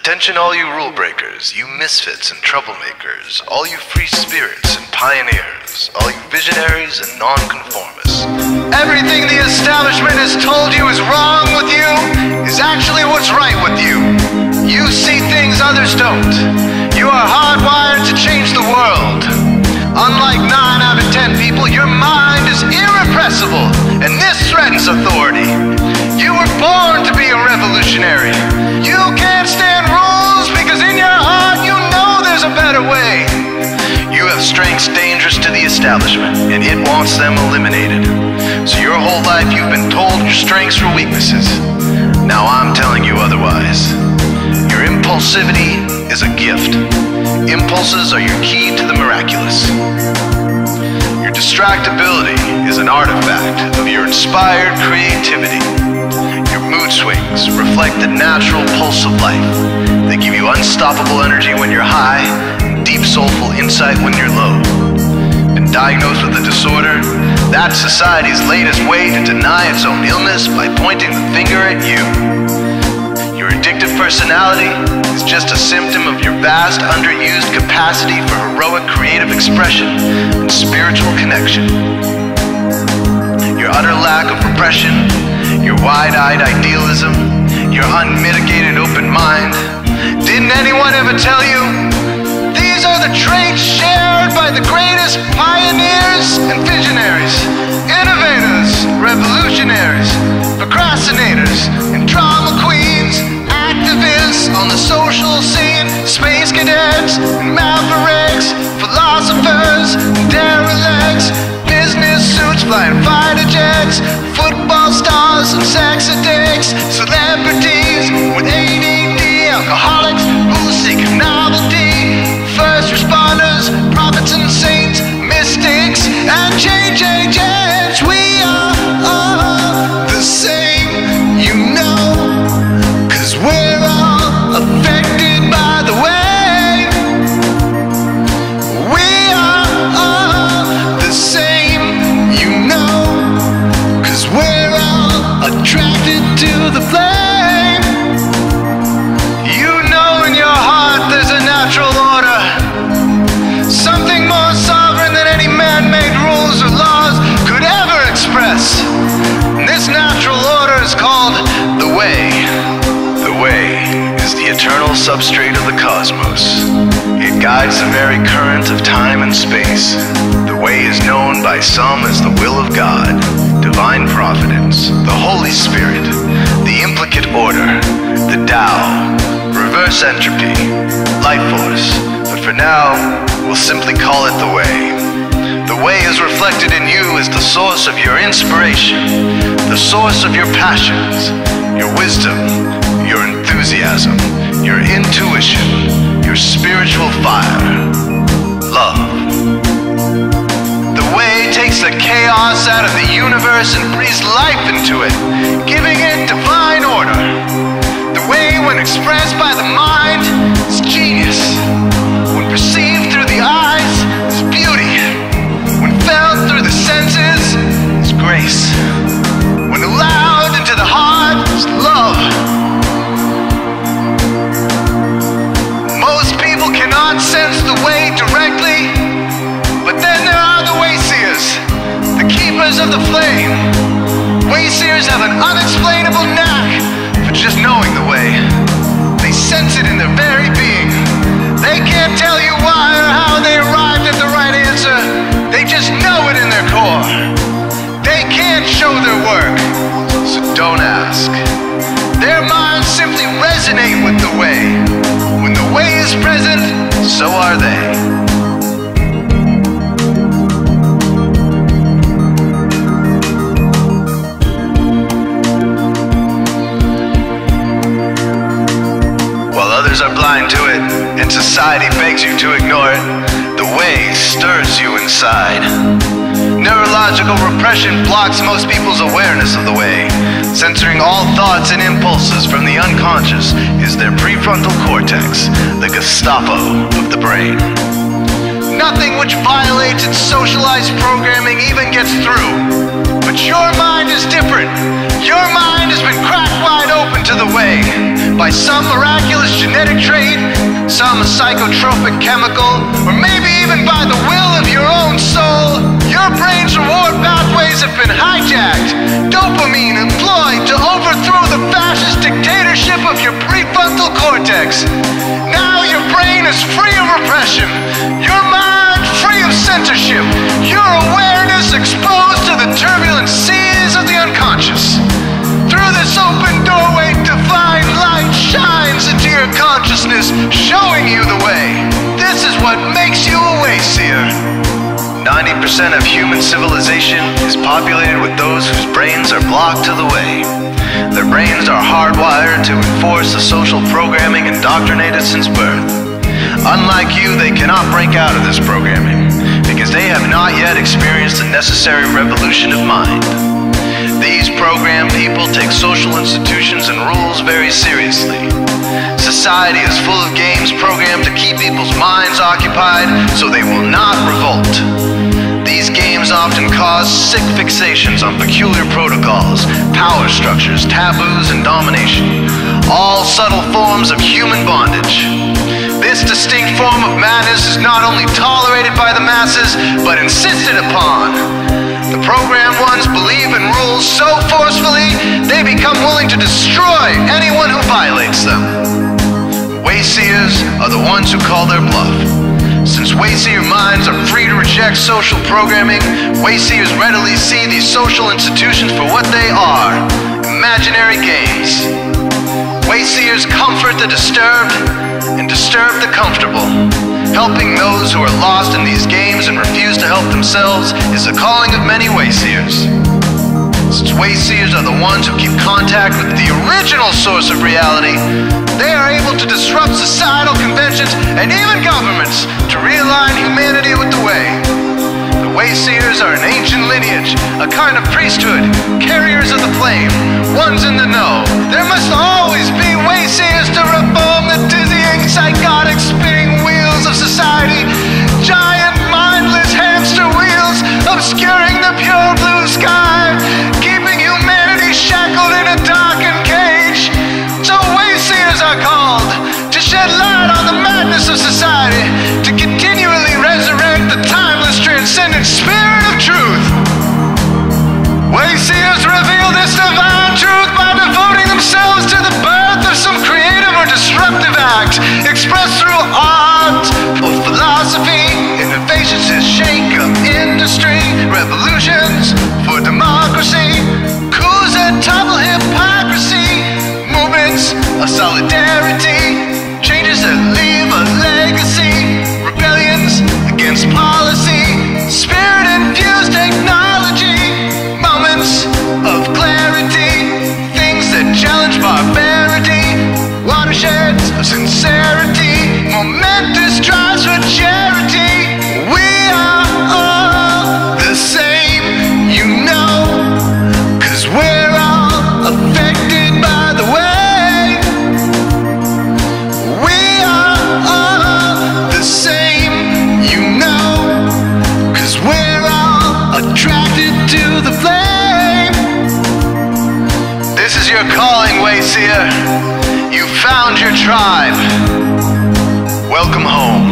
Attention all you rule breakers, you misfits and troublemakers, all you free spirits and pioneers, all you visionaries and nonconformists. Everything the establishment has told you is wrong with you is actually what's right with you. You see things others don't. You are hardwired to change the world. Unlike 9 out of 10 people, your mind is irrepressible, and this threatens authority. You were born to be a revolutionary. You can't stand rules because in your heart you know there's a better way. You have strengths dangerous to the establishment, and it wants them eliminated. So your whole life you've been told your strengths were weaknesses. Now I'm telling you otherwise. Your impulsivity is a gift. Impulses are your key to the miraculous. Your distractibility is an artifact of your inspired creativity. Your mood swings reflect the natural pulse of life. They give you unstoppable energy when you're high, and deep soulful insight when you're low. Been diagnosed with a disorder? That's society's latest way to deny its own illness by pointing the finger at you. Your addictive personality is just a symptom of your vast, underused capacity for heroic creative expression and spiritual connection. Your utter lack of repression, your wide-eyed idealism, your unmitigated open mind. Didn't anyone ever tell you? These are the traits shared by the greatest pioneers and visionaries, innovators, revolutionaries, procrastinators, and drama queens, activists on the social scene, space cadets, and mavericks, philosophers, and derelicts, business suits flying fighter jets, football stars and sex addicts, celebrities with ADD, alcoholics who seek novelty, first responders, prophets and saints, mystics, and change agents. We are all the same, you know, 'cause we're all affected by the way. We are all the same, you know, 'cause we're all attracted to the flame. You know in your heart there's a natural order, something more sovereign than any man-made rules or laws could ever express. And this natural order is called the way. The way is the eternal substrate of the cosmos. It guides the very current of time and space. The way is known by some as the will of God, divine providence, the Holy Spirit, the implicate order, the Tao, reverse entropy, life force. But for now, we'll simply call it the way. The way is reflected in you as the source of your inspiration, the source of your passions, your wisdom, your enthusiasm, your intuition, your spiritual fire, love. The way takes the chaos out of the universe and breathes life into it, giving it divine order. The way, when expressed by the mind, is genius. When perceived through the eyes, is beauty. When felt through the senses, is grace. When allowed into the heart, is love. Most people cannot sense the way directly, but then there are the Wayseers, the keepers of the flame. Wayseers have an unexplainable knack for just knowing the way. They sense it in their very being. They can't tell you why or how they arrived at the right answer. They just know it in their core. They can't show their work, so don't ask. Their minds simply resonate with the way. When the way is present, so are they. Others are blind to it, and society begs you to ignore it. The way stirs you inside. Neurological repression blocks most people's awareness of the way. Censoring all thoughts and impulses from the unconscious is their prefrontal cortex, the Gestapo of the brain. Nothing which violates its socialized programming even gets through. But your mind is different. Your mind has been cracked wide open to the way. by some miraculous genetic trait, some psychotropic chemical, or maybe even by the will of your own soul, your brain's reward pathways have been hijacked, dopamine employed to overthrow the fascist dictatorship of your prefrontal cortex. Now your brain is free of repression, your mind free of censorship, your awareness exposed to the turbulent seas of the unconscious. Through this open doorway, divine light shines into your consciousness, showing you the way. This is what makes you a Wayseer. 90% of human civilization is populated with those whose brains are blocked to the way. Their brains are hardwired to enforce the social programming indoctrinated since birth. Unlike you, they cannot break out of this programming, because they have not yet experienced the necessary revolution of mind. These programmed people take social institutions and rules very seriously. Society is full of games programmed to keep people's minds occupied so they will not revolt. These games often cause sick fixations on peculiar protocols, power structures, taboos, and domination, all subtle forms of human bondage. This distinct form of madness is not only tolerated by the masses, but insisted upon. The programmed ones believe in rules so forcefully, they become willing to destroy anyone who violates them. Wayseers are the ones who call their bluff. Since Wayseer minds are free to reject social programming, Wayseers readily see these social institutions for what they are: imaginary games. Wayseers comfort the disturbed and disturb the comfortable. Helping those who are lost in these games and refuse to help themselves is the calling of many Wayseers. Since Wayseers are the ones who keep contact with the original source of reality, they are able to disrupt societal conventions and even governments to realign humanity with the way. The Wayseers are an ancient lineage, a kind of priesthood, carriers of the flame, ones in the know. There must always be Wayseers to reform the dizzying, psychotic, spinning wheels of society, giant, mindless hamster wheels obscuring the pure blue sky, keeping humanity shackled in a darkened cage. So Wayseers are called to shed light on the madness of society, to continually resurrect the timeless, transcendent spirit of truth. Wayseers reveal this divine truth by devoting themselves to the birth of some creative or disruptive act, expressed through art or philosophy. Innovations to shake up industry, revolutions for democracy, coups that topple hypocrisy, movements of solidarity, changes that leave a legacy, rebellions against policy, spirit-infused technology, moments of clarity, things that challenge barbarity, watersheds of sincerity, momentous drives for charity. We are all the same, you know, 'cause we're all affected by the way. We are all the same, you know, 'cause we're all attracted to the flame. This is your calling, Wayseer. You found your tribe. Welcome home.